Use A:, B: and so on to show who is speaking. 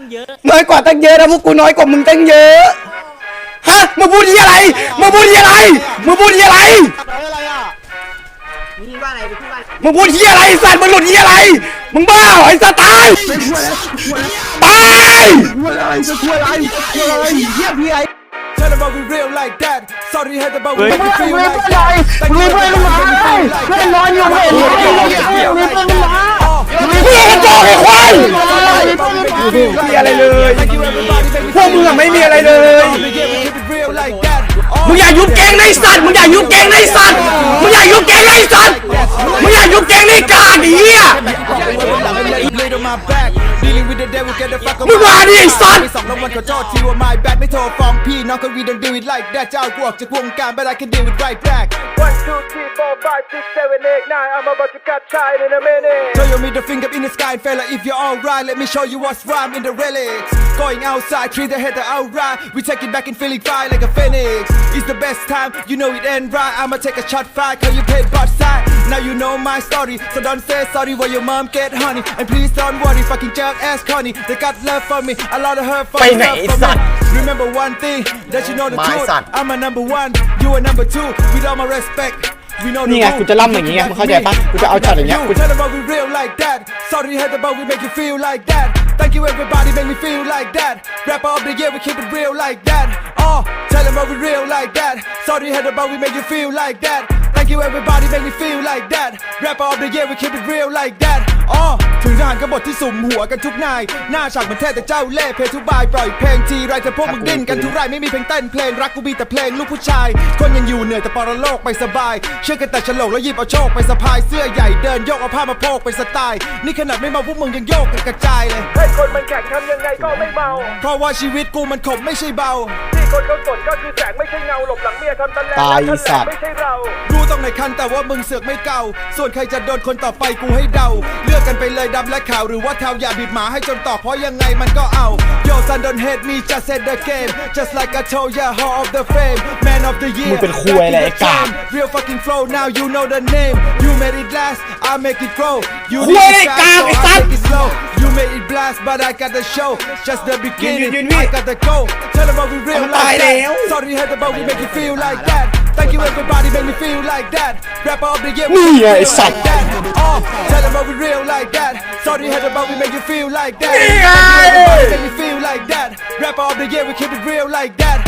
A: งเยอะ
B: น้อยกว่าตั้งเยอะนะพวกกูน้อยกว่ามึงตั้งเยอะฮะมึงพูดที่อะไรมึงพูดที่อะไรมึงพูดที่อะไรมึงพูดที่อะไรสัตว์มึงหลุดที่อะไรมึงบ้าไอ้สัตว์ตายตาย
C: Tell them about we real like that. Sorry, had about we make you feel like that.
B: มึงเพื่อนมาเพื่อนนอนอยู่เห็นมึงเพื่อนมามึงเพื่อนกระจอกไอ้ควายมีอะไรเลยพวกมึงอะไม่มีอะไรเลยมึงอย่ายุบแกงในสัตว์มึงอย่ายุบแกงในสัตว์มึงอย่ายุบแกงในสัตว์มึงอย่ายุบแกงในกาดเหี้ยมึงมาดิไอ้สัตว์
C: สองรางวัลขอโทษทีว่า my bad ไม่โทรฟ้องพี่น้องคน we don't do it like that จะเอากูออกจากวงการ but I can do it right back 1 2 3 4 5 6 7 8 9 I'm about to cut shine in a minute show me the finger in the sky fella if you're alright let me show you what's rhyme in the relics going outside treat the hater outright we take it back and feeling fine like a phoenix it's the best time you know it ain't right I'ma take a shot fight cause you played both side now you know my story so don't say sorry when your mom get honey and please don't worry fucking jerk ass Connie they got love for me a lot of her for me remember one thing that you know the truth I'm a number one you a number two with all my respectนี่ไงกูจะล่ำอย่างงี้ไงมึงเข้าใจปะกูจะเอาช็อตอย่างเงี้ยกู Tell them about we real like that Sorry had about we make you feel like that Thank you everybody make me feel like that Rapper of the year we keep it real like that Tell them about we real like that Sorry had about we make you feel like that Thank you everybody make me feel like that Rapper of the year we keep it real like that ถึงทหารกบฏที่สุ่มหัวกันทุกนายหน้าฉากมันแท้แต่เจ้าเล่เพลงทุกบายปล่อยเพลงทีไรแต่พวกมึงดิ้นกันทุกไรไม่มีเพลงเต้นเพลงรักกูมีแต่เพลงลูกผู้ชายคนยังอยู่เหนื่อยแต่ปรโลกไปสบายเชื่อกันแต่ฉลองแล้วหยิบเอาโชคไปสะพายเสื้อใหญ่เดินโยกเอาผ้ามาโพกเป็นสไตล์นี่ขนาดไม่เมาพวกมึงยังโยกกันกระจายเลยให้คนมันแข่งทำยังไงก็ไม่เมาเพราะว่าชีวิตกูมันขมไม่ใช่เบาที่คนเขาสนก็คือแสงไม่ใช่เงาหลบหลังเมียทำตะแลงตายสัตว์ไม่ใช่เรารู้ต้องในคันแต่ว่ามึงเสือกไม่เก่าส่วนใครจะโดนคนต่อไปกูให้เดาเลือกกันไปเลยดำและขาวหรือว่าเทาอย่าบีบหมาให้จนตอบเพราะยังไงมันก็เอา Yo son don't hate me just hate the game just like I told ya hall of the fame man of the year มึงเป็นคุยอะไรไอ้กา real fucking flow now you know the name you made it last I make it grow you need it fast so I take it slow you made it blast but I got the show just the beginning I got the go tell them about we real like that sorry hate about we make you feel like that Thank you everybody make me feel like that Rapper of the year we feel like that Tell them about we real like that Sorry had about we make you feel like that Thank you everybody make me feel like that Rapper of the year we keep it real like that